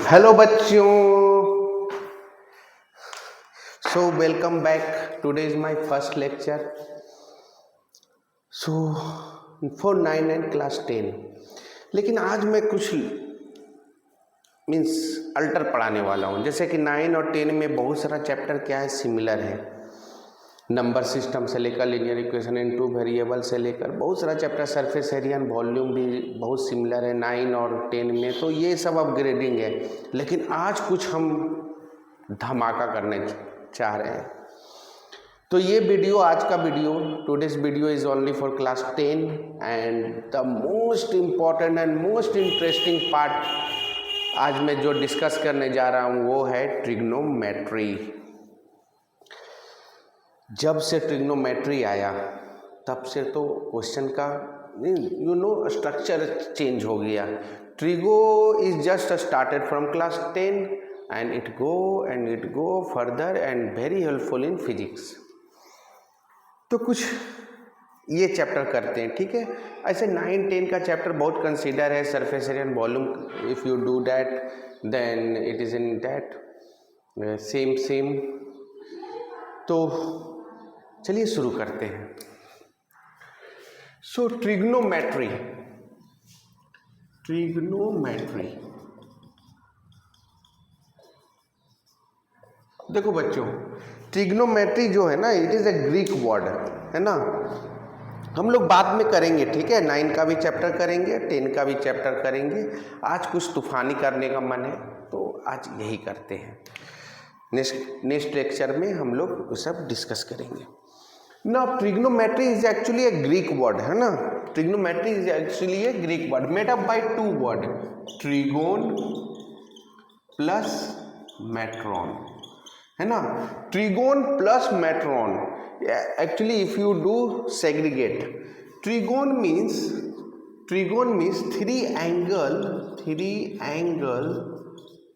Hello बच्चों, so welcome back. Today is my first lecture. So for 9 and class 10. लेकिन आज मैं कुछ मीन्स अल्टर पढ़ाने वाला हूँ. जैसे कि 9 और 10 में बहुत सारा चैप्टर क्या है, सिमिलर है. नंबर सिस्टम से लेकर linear equation in two variable से लेकर बहुत सारा chapter, surface area and volume भी बहुत सिमिलर है 9 और 10 में. तो ये सब अपग्रेडिंग है. लेकिन आज कुछ हम धमाका करने चाह रहे हैं. तो ये वीडियो, आज का video, today's video is only for class 10 and the most important and most interesting part आज मैं जो डिस्कस करने जा रहा हूँ वो है ट्रिग्नोमेट्री. जब से ट्रिग्नोमेट्री आया तब से तो क्वेश्चन का स्ट्रक्चर चेंज हो गया. Trigo is just started from class 10 and it go further and very helpful in physics. तो कुछ ये चैप्टर करते हैं, ठीक है. ऐसे 9-10 का चैप्टर बहुत कंसीडर है. Surface area and volume, if you do that then it is in that same. तो चलिए शुरू करते हैं. सो ट्रिग्नोमेट्री देखो बच्चों, ट्रिग्नोमेट्री जो है ना, it is a Greek word है ना. हम लोग बाद में करेंगे, ठीक है. 9 का भी चैप्टर करेंगे, 10 का भी चैप्टर करेंगे. आज कुछ तूफानी करने का मन है तो आज यही करते हैं. नेक्स्ट लेक्चर में हम लोग वो सब डिस्कस करेंगे. ना trigonometry is actually a Greek word है ना. Trigonometry is actually a Greek word made up by 2 word, trigon plus metron है ना. Trigon plus metron. Actually if you do segregate, trigon means 3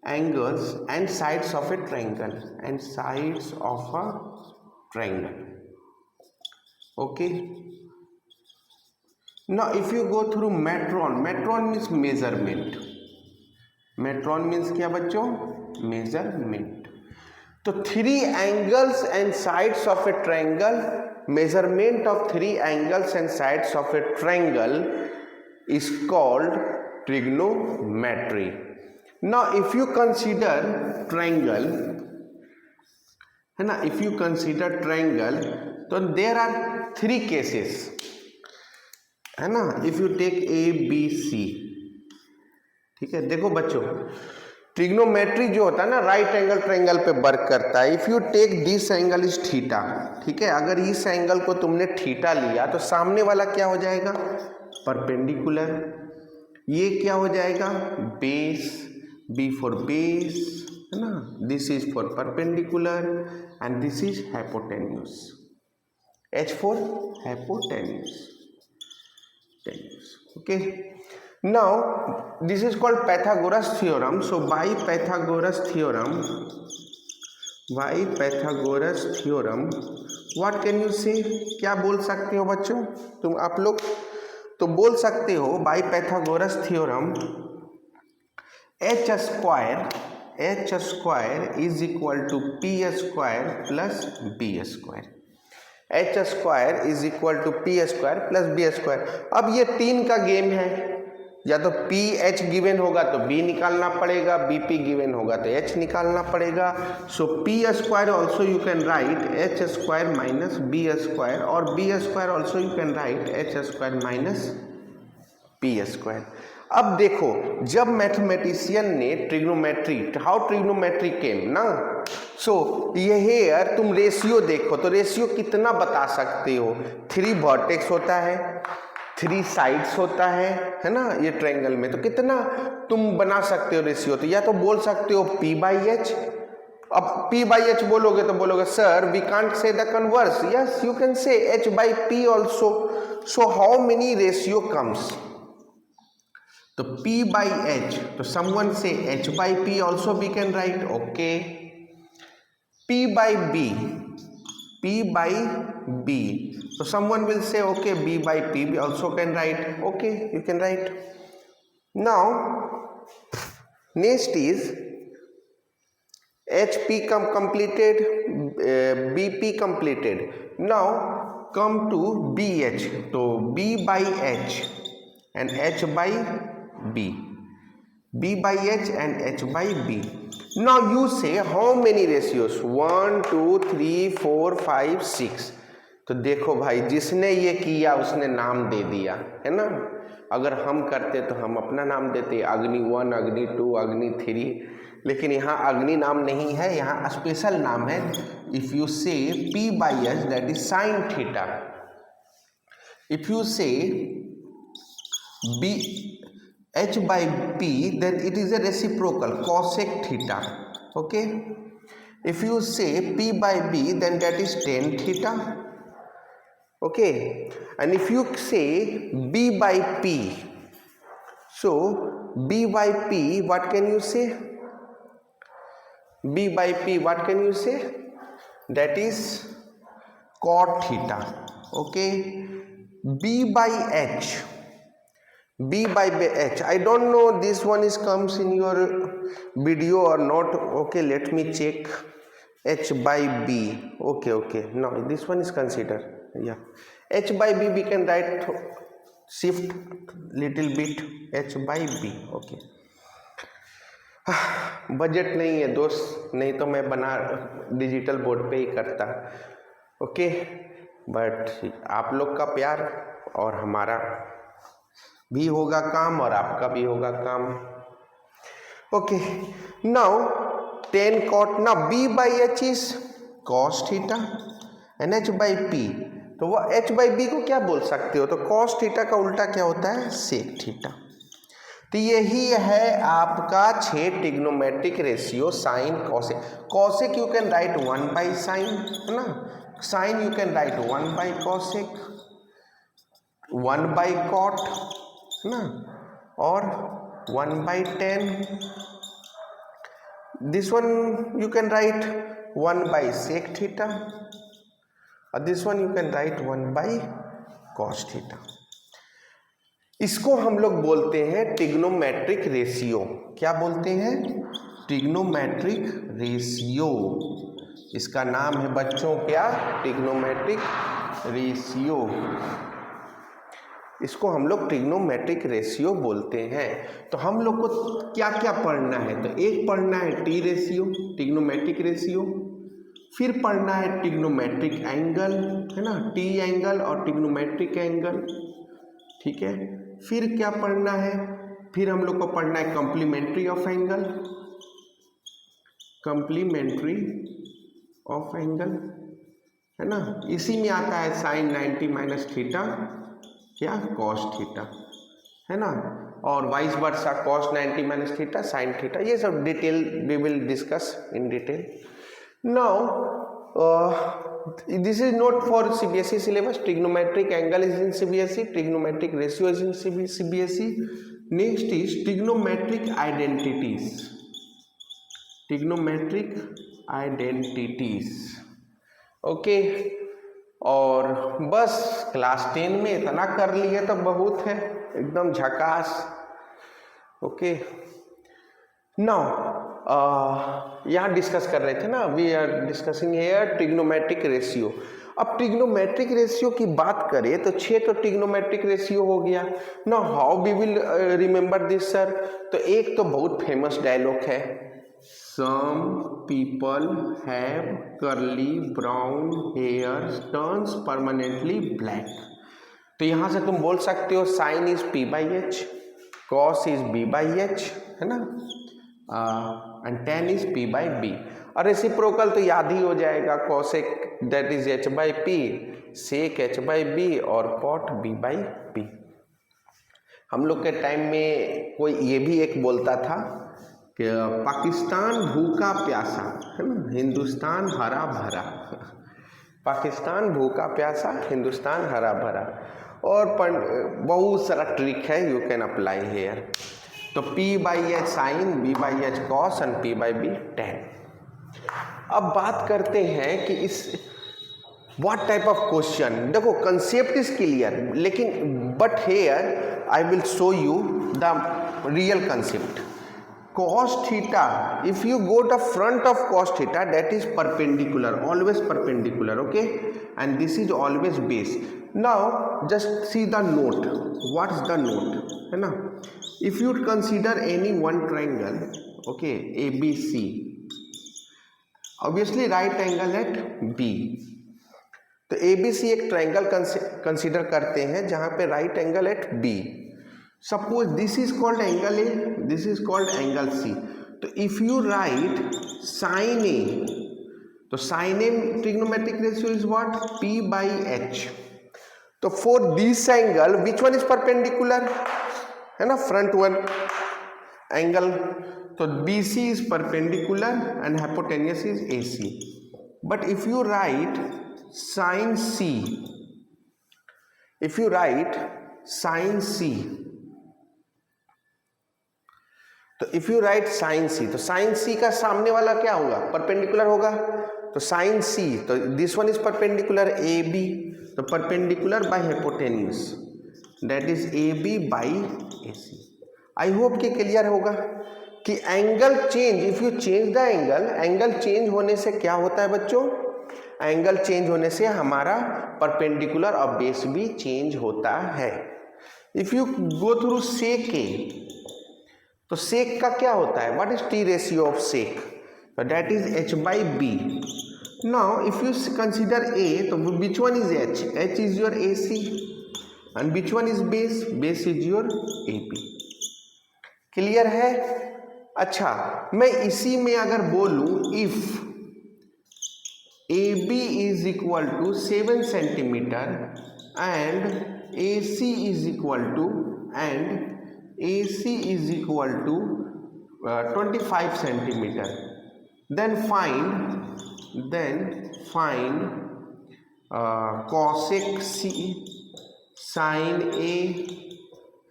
angles and sides of a triangle okay. Now if you go through metron means measurement. metron means क्या बच्चों, measurement. तो 3 angles and sides of a triangle, measurement of 3 angles and sides of a triangle is called trigonometry. Now if you consider triangle है ना, if you consider triangle, तो there are 3 cases है ना. if you take A B C, ठीक है. देखो बच्चों, trigonometry जो होता है ना, राइट एंगल ट्रायंगल पे वर्क करता है. If you take this angle is theta, ठीक है. अगर इस एंगल को तुमने थीटा लिया तो सामने वाला क्या हो जाएगा, परपेंडिकुलर. ये क्या हो जाएगा, बेस, बी फॉर बेस है ना. This is for perpendicular and this is hypotenuse, H for hypotenuse. Okay. Now this is called Pythagoras theorem. So by Pythagoras theorem what can you say, क्या बोल सकते हो बच्चों तुम, आप लोग तो बोल सकते हो by Pythagoras theorem h square is equal to p square plus b square. h square is equal to p square plus b square. अब ये 3 का गेम है. या तो पी एच गिवन होगा तो बी निकालना पड़ेगा, बी पी गिवन होगा तो एच निकालना पड़ेगा. So P square also you can write H square minus B square, और B square also you can write H square minus P square. अब देखो, जब मैथमेटिशियन ने ट्रिग्नोमेट्री, हाउ ट्रिग्नोमेट्री केम ना, सो ये हेयर तुम रेशियो देखो तो रेशियो कितना बता सकते हो. 3 वर्टेक्स होता है, 3 साइड्स होता है ना. ये ट्रायंगल में तो कितना तुम बना सकते हो रेशियो. तो या तो बोल सकते हो p बाई एच. अब p बाई एच बोलोगे तो बोलोगे sir we can't say the converse. Yes you can say h by p also. So how many ratio comes, तो p बाई एच, तो someone say h by p also we can write. Okay. p by b, so someone will say okay b by p we also can write. Okay, you can write. Now next is HP completed, BP completed. Now come to BH. तो B by H and H by B. B by H and H by B. Now you say how many ratios? 1, 2, 3, 4, 5, 6. तो देखो भाई, जिसने ये किया उसने नाम दे दिया, है ना। अगर हम करते तो हम अपना नाम देते, अग्नि 1, अग्नि 2, अग्नि 3, लेकिन यहाँ अग्नि नाम नहीं है, यहाँ स्पेशल नाम है। इफ यू से P by H that is sine theta, if you से B H by P then it is a reciprocal cosec theta, okay. If you say P by B then that is tan theta, okay. And if you say B by P, so B by P what can you say? B by P what can you say? That is cot theta, okay. B by H, B by H, I don't know this one is comes in your video or not, okay, let me check. H by B, okay, okay, no, this one is considered, yeah. H by B we can write, shift little bit, H by B, okay. Budget नहीं है दोस्त, नहीं तो मैं बना digital board पे ही करता, okay. But आप लोग का प्यार और हमारा भी होगा काम और आपका भी होगा काम, ओके। नाउ tan cot, ना B by H is cos theta and H by P, तो वो H by B को क्या बोल सकते हो? तो cos थीटा का उल्टा क्या होता है? sec theta. तो यही है आपका 6 trigonometric ratio, sine cosec. Cosec you can write 1 by sine, है ना। Sine you can write 1 by cosec, 1 by cot, है ना, और 1 by tan. This one you can write 1 by sec theta और this one you can write 1 by cos theta. इसको हम लोग बोलते हैं ट्रिग्नोमेट्रिक रेशियो। क्या बोलते हैं? Trigonometric ratio. इसका नाम है बच्चों क्या? Trigonometric ratio. इसको हम लोग ट्रिग्नोमेट्रिक रेशियो बोलते हैं। तो हम लोग को क्या क्या पढ़ना है? तो एक पढ़ना है टी रेशियो, ट्रिग्नोमेट्रिक रेशियो, फिर पढ़ना है ट्रिग्नोमेट्रिक एंगल, है ना, टी एंगल और ट्रिग्नोमेट्रिक एंगल, ठीक है। फिर क्या पढ़ना है? फिर हम लोग को पढ़ना है complementary of angle, complementary of angle, है ना। इसी में आता है साइन 90 माइनस थीटा क्या? कॉस थीटा, है ना। और vice versa cos 90 minus theta sine theta. ये सब detail we will discuss in detail. Now this is not for CBSE syllabus. Trigonometric angle is in CBSE, trigonometric ratio is in CBSE. Next is trigonometric identities, trigonometric identities, okay। और बस class 10 में इतना कर लिए तो बहुत है, एकदम झकास, ओके। नाउ यहाँ डिस्कस कर रहे थे ना, we are discussing here trigonometric ratio. अब ट्रिग्नोमेट्रिक रेशियो की बात करें तो 6 तो ट्रिग्नोमेट्रिक रेशियो हो गया ना। How we will remember this sir? तो एक तो बहुत फेमस डायलॉग है, some people have curly brown hair turns permanently black. तो यहाँ से तुम बोल सकते हो sine is P by H, cos is B by H, है ना, and tan is P by B। और रेसिप्रोकल तो याद ही हो जाएगा, cosec that is H by P, sec H by B और कॉट B बाई P। हम लोग के टाइम में कोई ये भी एक बोलता था कि पाकिस्तान भूखा प्यासा, है ना, हिंदुस्तान हरा भरा। पाकिस्तान भूखा प्यासा, हिंदुस्तान हरा भरा। और बहुत सारा ट्रिक है, यू कैन अप्लाई हेयर। तो P by H sine, B by H cos and P by B tan. अब बात करते हैं कि इस व्हाट टाइप ऑफ क्वेश्चन। देखो कंसेप्ट इज क्लियर, लेकिन but here I will show you the real concept. cos theta, if you go the front of cos theta, that is perpendicular, always perpendicular, okay, and this is always base. Now just see the note. What's the note, है ना? If you consider any one triangle, okay, ABC, obviously right angle at B, तो ABC एक triangle consider करते हैं जहां पे right angle at B. Suppose this is called angle A, this is called angle C. तो if you write sine A, तो sine A trigonometric ratio is what? P by H. तो for this angle which one is perpendicular, है ना, front one angle, तो BC is perpendicular and hypotenuse is AC. But if you write sin C, if you write sin C, तो if you write sin C, तो sin C का सामने वाला क्या होगा? परपेंडिकुलर होगा. तो sin C, तो this one is perpendicular AB, तो perpendicular by hypotenuse, that is AB by AC. I hope कि क्लियर होगा कि angle change, if you change the angle change होने से क्या होता है बच्चों? एंगल चेंज होने से हमारा परपेंडिकुलर और बेस भी चेंज होता है. If you go through sec A, तो सेक का क्या होता है? What is T ratio of sec? That is H by B. Now if you consider A, तो which one is H? H is your AC and which one is base? Base is your AB. Clear है? अच्छा, मैं इसी में अगर बोलूं if AB is equal to 7 centimeter and AC is equal to 25 centimeter, then find cosec C, sin A,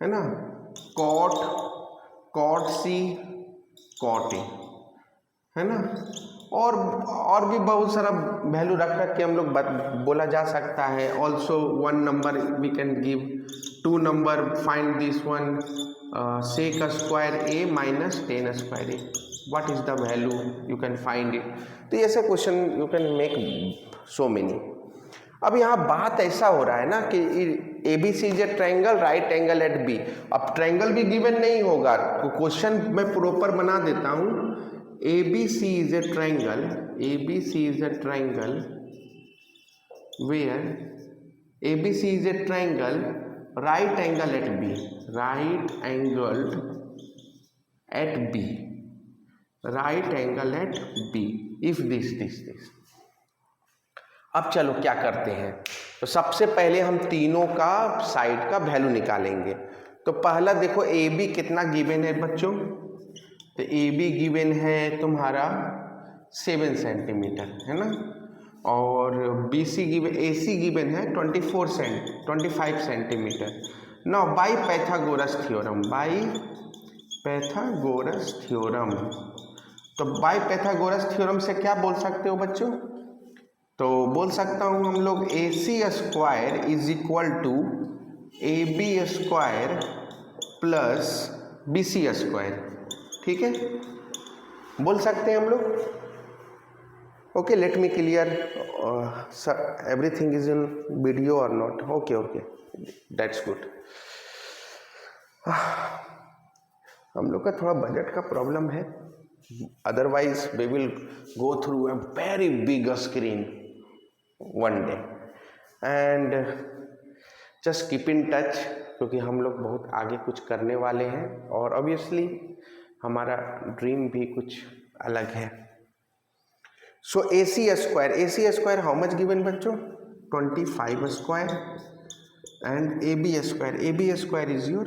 है ना, cot C, cot A, है ना, और भी बहुत सारा वैल्यू रख के हम लोग बोला जा सकता है. Also one number we can give, two number find this one, sec square A minus tan square A, what is the value, you can find it. तो ऐसे question you can make so many. अब यहाँ बात ऐसा हो रहा है ना कि ABC is a triangle, right angle at B. अब ट्रायंगल भी गिवन नहीं होगा, तो क्वेश्चन मैं प्रॉपर बना देता हूँ. ABC is a triangle where ABC is a triangle right angle at B, right angled at B, right angle at B, if this. अब चलो क्या करते हैं, तो सबसे पहले हम तीनों का साइड का वैल्यू निकालेंगे. तो पहला देखो AB कितना गिवन है बच्चों? तो AB गिवन है तुम्हारा 7 सेंटीमीटर, है ना, और AC गिवन है 25 centimetre. Now by Pythagoras theorem, तो बाय पैथागोरस थ्योरम से क्या बोल सकते हो बच्चों? तो बोल सकता हूँ हम लोग AC square is equal to AB square plus BC square. ठीक है, बोल सकते हैं हम लोग. Okay, let me clear everything is in video और नॉट. Okay, that's good. हम लोग का थोड़ा बजट का प्रॉब्लम है, otherwise we will go through a very big screen one day. And just keep in touch, क्योंकि हम लोग बहुत आगे कुछ करने वाले हैं और ऑब्वियसली हमारा ड्रीम भी कुछ अलग है. So AC square how much given बच्चों? 25 square and AB square is your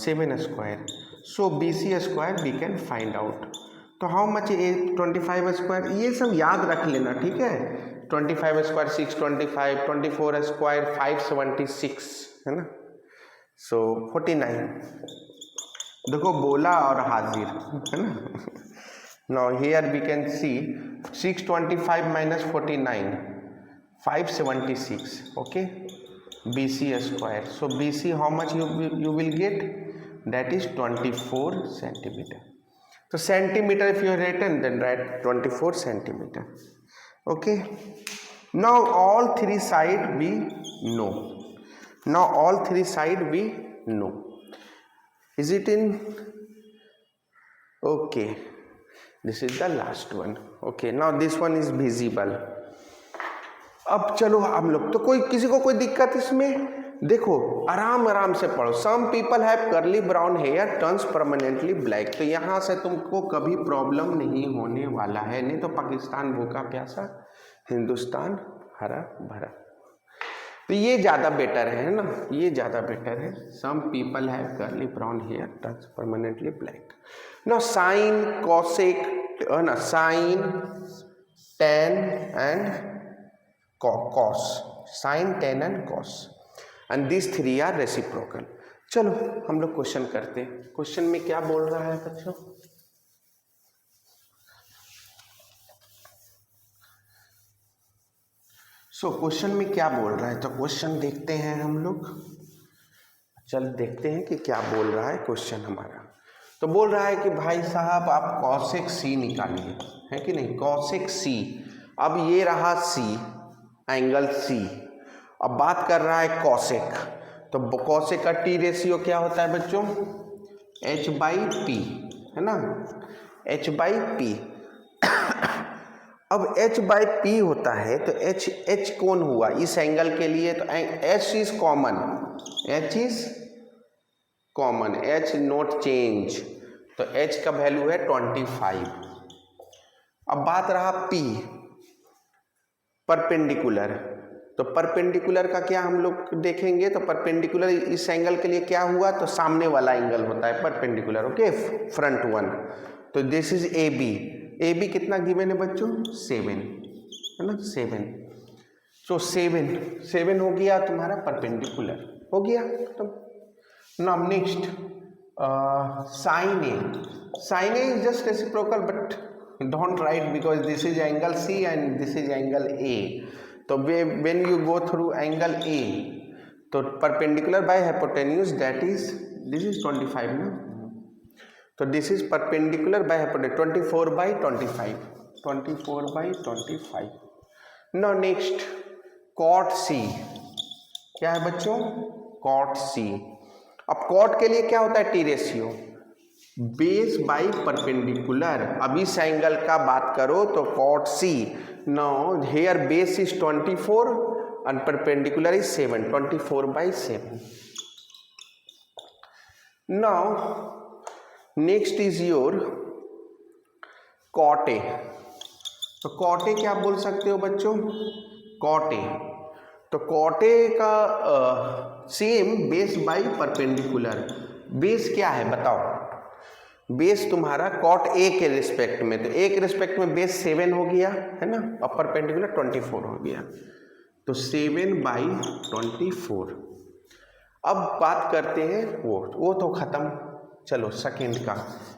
7 square. So BC square we can find out. तो हाउ मच 25 स्क्वायर, ये सब याद रख लेना, ठीक है. 25 स्क्वायर 625, 24 स्क्वायर 576, है ना. सो 49. देखो बोला और हाजिर, है ना. Now here we can see 625 minus 49, 576. Okay, BC square. So BC how much you will get? That is 24 centimetre. तो centimetre if you written then write 24 centimetre. Okay, now all three side we know. Now all three side we know. Is it in? Okay, this is the last one. Okay, now this one is visible. अब चलो हम लोग तो कोई किसी को कोई दिक्कत इसमें? देखो आराम से पढ़ो. Some people have curly brown hair turns permanently black. तो यहाँ से तुमको कभी प्रॉब्लम नहीं होने वाला है. नहीं तो पाकिस्तान भूखा प्यासा, हिंदुस्तान हरा भरा. तो ये ज़्यादा बेटर है ना, ये ज़्यादा बेटर है. Some people have curly brown hair turns permanently black. Now sine cosec ना, sine tan and cos, sine tan and cos, and this three are reciprocal. चलो हम लोग क्वेश्चन करते हैं. क्वेश्चन में क्या बोल रहा है बच्चों? सो क्वेश्चन में क्या बोल रहा है, तो क्वेश्चन देखते हैं हम लोग. चल देखते हैं कि क्या बोल रहा है क्वेश्चन हमारा. तो बोल रहा है कि भाई साहब आप कॉसेक सी निकालिए, है कि नहीं, कॉसेक सी. अब ये रहा सी, एंगल सी. अब बात कर रहा है कॉसेक. तो कॉसेक का टी रेशियो क्या होता है बच्चों? h/p, है ना, h/p. अब h/p होता है तो h कौन हुआ इस एंगल के लिए? तो h is common, h is common, h not change. तो h का वैल्यू है 25. अब बात रहा p, परपेंडिकुलर. तो परपेंडिकुलर का क्या हम लोग देखेंगे? तो परपेंडिकुलर इस एंगल के लिए क्या हुआ? तो सामने वाला एंगल होता है परपेंडिकुलर. Okay, front one. तो दिस इज AB. AB कितना गिवन है बच्चों? 7, है ना, 7. तो 7 हो गया तुम्हारा परपेंडिकुलर, हो गया. तो now next sine A. Sine A is just reciprocal but don't write because this is angle C and this is angle A. तो when you go through angle A, तो perpendicular by hypotenuse that is, this is 25 ना. तो this is perpendicular by hypotenuse 24/25, 24/25. Now next cot C. क्या है बच्चों? Cot C. अब cot के लिए क्या होता है? T ratio, base by perpendicular. अब इस एंगल का बात करो तो cot C. Now here base is 24 and perpendicular is 7, 24/7. Now next is your cot A. तो cot A क्या बोल सकते हो बच्चों? cot A. तो cot A का same base by perpendicular. Base क्या है बताओ? बेस तुम्हारा कॉट ए के रिस्पेक्ट में, तो ए के रिस्पेक्ट में बेस 7 हो गया, है ना, और परपेंडिकुलर 24 हो गया. तो 7/24. अब बात करते हैं वो तो खत्म. चलो सेकेंड का,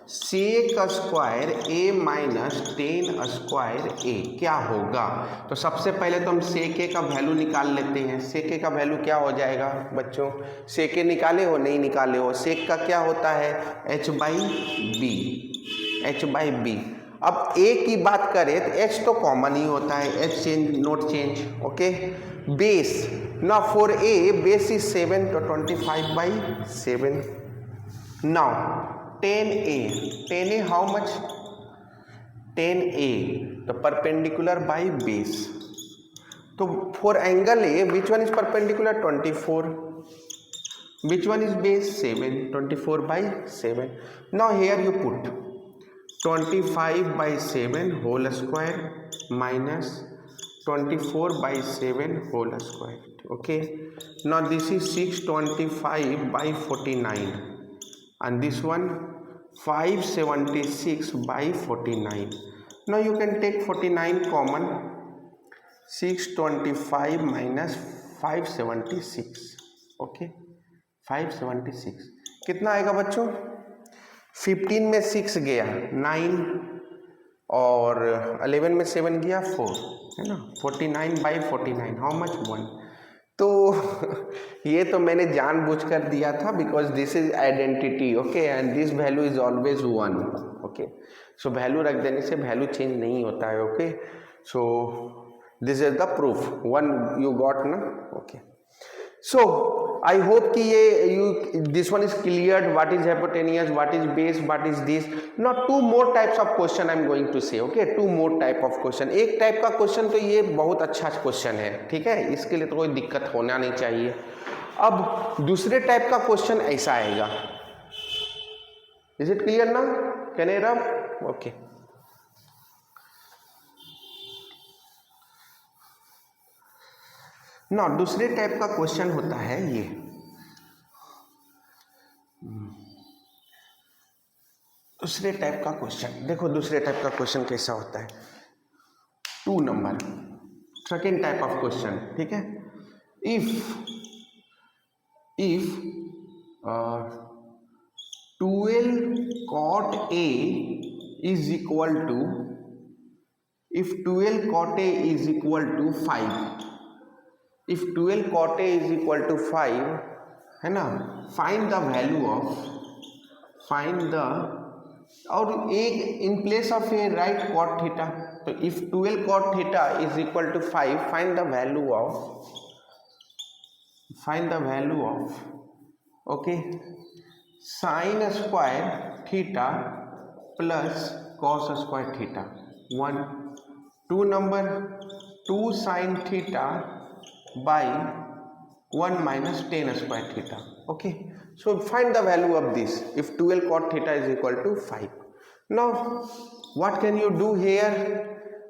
sec square A minus 10 square A क्या होगा? तो सबसे पहले तो हम सेक A का वैल्यू निकाल लेते हैं. सेक A का वैल्यू क्या हो जाएगा बच्चों? सेक A निकाले हो? नहीं निकाले हो? सेक का क्या होता है? h/b, h/b. अब A की बात करें तो h तो कॉमन ही होता है, h change note change. Okay, base ना फॉर A बेस इज 7, तो 25/7. Now 10A, 10A how much? 10A. तो perpendicular by base. तो for angle A which one is perpendicular? 24. Which one is base? 7, 24/7. Now here you put 25/7 whole square minus 24/7 whole square. Okay, now this is 625/49 and this one 576/49. Now you can take 49 common. 625 minus 576. Okay, 576 कितना आएगा बच्चों? 15 में 6 गया 9 और 11 में 7 गया 4, है ना. 49/49 हाउ मच? 1. तो ये तो मैंने जानबूझकर दिया था because this is identity. Okay, and this value is always 1. Okay. So value रख देने से वैल्यू चेंज नहीं होता है, okay. So this is the proof, one you got ना, ओके। So I hope कि ये this one is cleared, what is hypotenuse, what is base, what is this. Now two more types of question I am going to say, okay, two more type of question. एक type का question तो ये बहुत अच्छा question है, ठीक है, इसके लिए तो कोई दिक्कत होना नहीं चाहिए। अब दूसरे टाइप का क्वेश्चन ऐसा आएगा, इज इट क्लियर ना, कैन आई रब, ओके। ना दूसरे टाइप का क्वेश्चन होता है ये, दूसरे टाइप का क्वेश्चन देखो, दूसरे टाइप का क्वेश्चन कैसा होता है, 2 number, second type of question, ठीक है। If 12 cot A is equal to, if 12 cot A is equal to 5, if 12 cot A is equal to 5 है ना, find the value of, find the, और एक in place of a write cot theta, तो if 12 cot theta is equal to 5, find the value of, find the value of, okay, sine square theta plus cos square theta, 1, 2 number 2 sine theta by 1 minus tan square theta, okay. So find the value of this if 12 cot theta is equal to 5. Now what can you do here,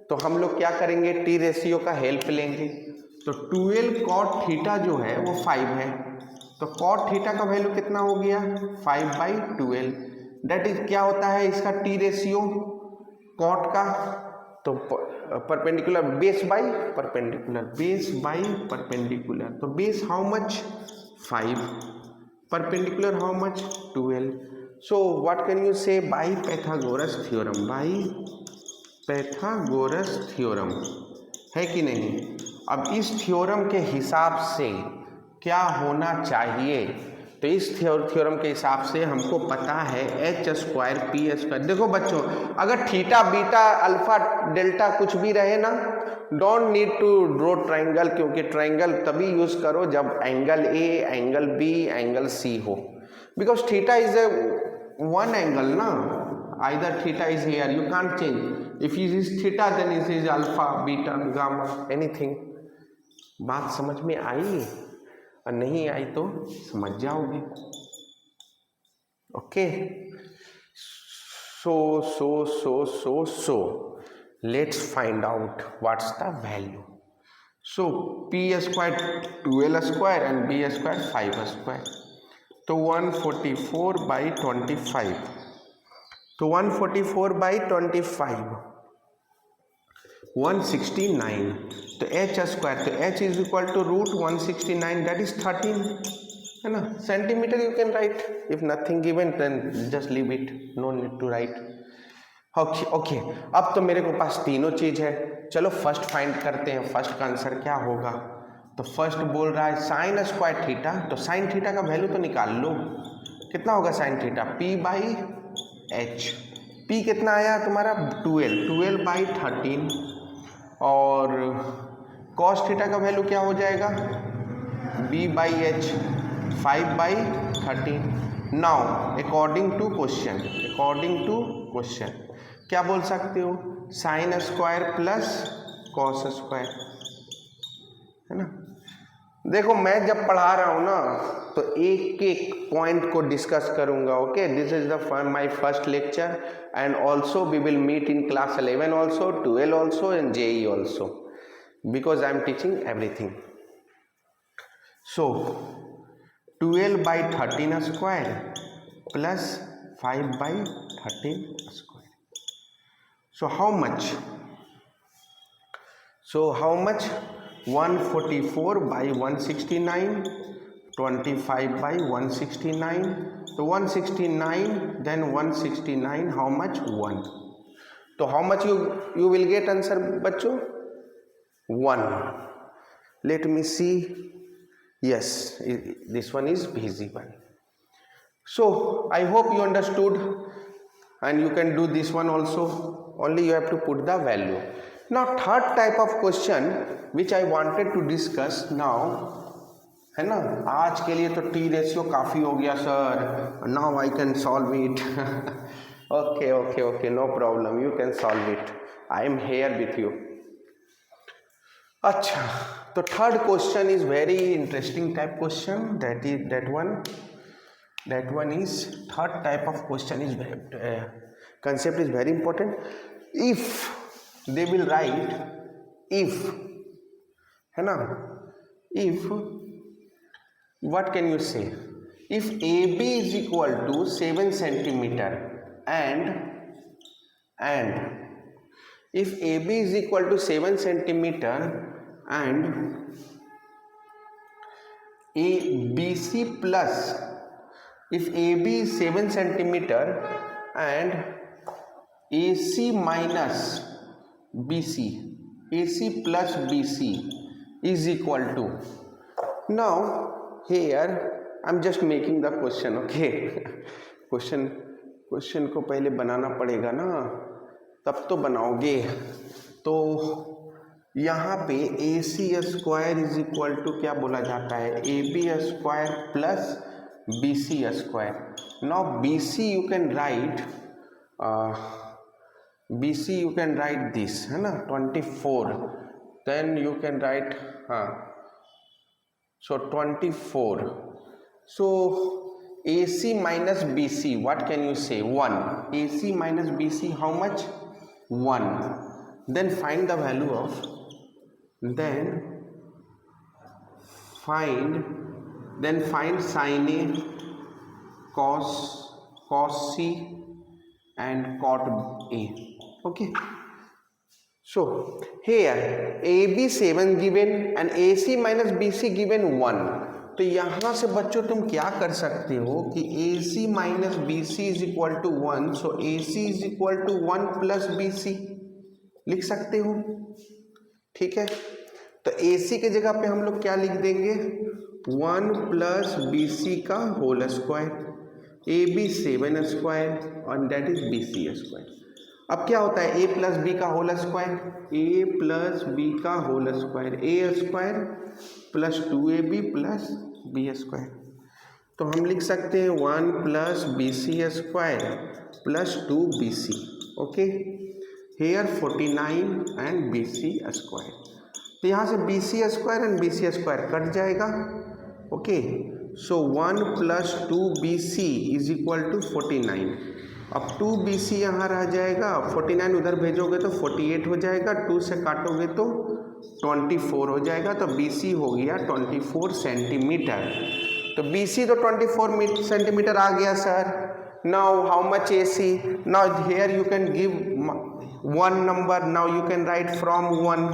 तो हम लोग क्या करेंगे, T ratio का help लेंगे। तो 12 cot theta जो है वो 5 है, तो cot थीटा का वैल्यू कितना हो गया, 5/12, दैट इज क्या होता है इसका टी रेशियो cot का, तो perpendicular base by perpendicular, base by perpendicular, तो base how much 5, perpendicular how much 12। So what can you say, by Pythagoras theorem, by Pythagoras theorem, है कि नहीं। अब इस थ्योरम के हिसाब से क्या होना चाहिए, तो इस थ्योरम के हिसाब से हमको पता है एच स्क्वायर पी स्क्वायर। देखो बच्चों, अगर थीटा बीटा अल्फा डेल्टा कुछ भी रहे ना, don't need to draw triangle, क्योंकि ट्राइंगल तभी यूज करो जब angle A, angle B, angle C हो, because theta is a one angle ना, either theta is here, you can't change, if it is theta then it is alpha beta gamma anything. बात समझ में आई, और नहीं आई तो समझ जाओगे, okay. So let's find out what's the value. So P square 12 square and B square 5 square, तो 144/25, तो 144/25 169, तो एच स्क्वायर, तो H is equal to root 169, दैट इज 13, है ना, centimetre you can write, if nothing given then just leave it, no need to write, okay. अब तो मेरे को पास तीनों चीज है, चलो फर्स्ट फाइंड करते हैं, फर्स्ट का आंसर क्या होगा। तो फर्स्ट बोल रहा है साइन स्क्वायर थीटा, तो साइन थीटा का वैल्यू तो निकाल लो, कितना होगा साइन थीटा, p/h, p कितना आया तुम्हारा 12/13, और कॉस थीटा का वैल्यू क्या हो जाएगा, b/h 5/13। Now according to question क्या बोल सकते हो, sine square plus cos square, है ना। देखो मैं जब पढ़ा रहा हूँ ना तो एक एक पॉइंट को डिस्कस करूंगा, okay. This is the my first lecture and also we will meet in class 11 also, 12 also and JEE also, because I am teaching everything. So 12/13 square plus 5/13 square, so how much, 144/169, 25/169, तो 169, then 169 how much, 1, तो how much you will get answer बच्चों, 1, let me see, yes this one is visible। So I hope you understood and you can do this one also, only you have to put the value. Now third type of question which I wanted to discuss now, है ना, आज के लिए तो T ratio काफ़ी हो गया sir, now I can solve it. Okay okay okay, no problem, you can solve it, I am here with you. अच्छा, तो third question is very interesting type question, that one is third type of question is concept is very important. If they will write, if, है ना, if, what can you say, if AB is equal to 7 centimeter and if AB is equal to 7 centimeter and BC plus, if AB is 7 centimeter and AC minus BC, AC plus BC is equal to, now here I am just making the question, okay. Question को पहले बनाना पड़ेगा ना, तब तो बनाओगे. तो यहाँ पे AC square is equal to क्या बोला जाता है, AB square plus BC square. Now BC you can write, BC you can write this, है ना, 24, then you can write, so 24, so AC minus BC, what can you say, 1, AC minus BC how much, 1, then find the value of, then find sin A, cos C and cot A. Okay, so here AB 7 given and AC minus BC given 1. तो यहाँ से बच्चों तुम क्या कर सकते हो कि AC minus BC is equal to 1, so AC is equal to 1 plus BC लिख सकते हो. ठीक है, तो AC के जगह पे हम लोग क्या लिख देंगे, 1 plus BC का होल स्क्वायर, AB 7 स्क्वायर और दैट इज BC स्क्वायर. अब क्या होता है, A प्लस बी का whole square, A plus B का whole square, A square plus 2AB plus B square. तो हम लिख सकते हैं 1 plus BC square plus 2BC. Okay, here 49 and BC square. तो यहाँ से BC square and BC square cut जाएगा. Okay, so 1 plus 2BC is equal to 49. अब 2BC यहाँ रह जाएगा, 49 उधर भेजोगे तो 48 हो जाएगा, 2 से काटोगे तो 24 हो जाएगा. तो BC हो गया 24 सेंटीमीटर. तो BC तो 24 सेंटीमीटर आ गया sir. Now how much AC, now here you can give one number, now you can write from 1.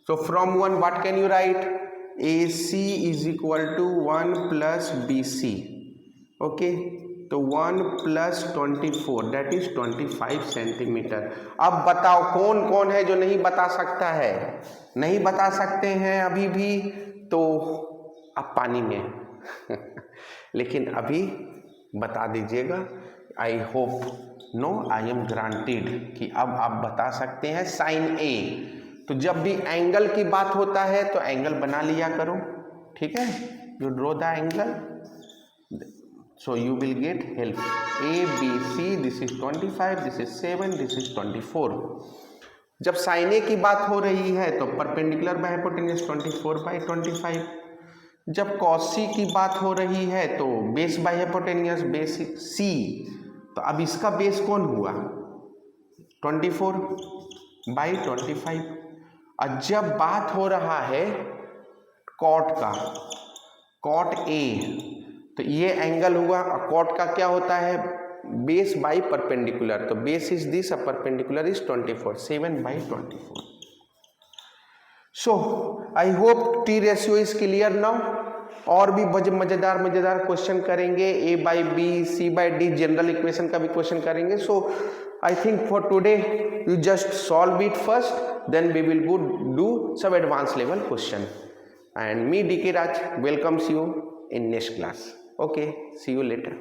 So from 1 what can you write, AC is equal to 1 plus BC. okay, तो 1 plus 24 that is 25 centimetre. अब बताओ कौन कौन है जो नहीं बता सकता है, नहीं बता सकते हैं अभी भी, तो अब पानी में लेकिन अभी बता दीजिएगा. I hope, no I am granted कि अब आप बता सकते हैं साइन A. तो जब भी एंगल की बात होता है तो एंगल बना लिया करो. ठीक है, you draw the angle, so you will get help. A B C, this is 25, this is 7, this is 24. जब साइन A की बात हो रही है तो परपेंडिकुलर बाय हाइपोटेन्यूज 24 बाई 25. जब cos C की बात हो रही है तो base by hypotenuse base C. तो अब इसका बेस कौन हुआ, 24 बाई 25. और जब बात हो रहा है कॉट का, कॉट A, तो ये एंगल हुआ. और कॉट का क्या होता है, बेस बाई परपेंडिकुलर. तो base is this, perpendicular is 24, 7 by 24. So I hope T ratio is clear now. और भी मजेदार क्वेश्चन करेंगे, A by B, C by D, general equation का भी क्वेश्चन करेंगे. So I think for today you just solve it first, then we will do some advanced level question. And me DK Raj welcomes you in next class. Okay, see you later.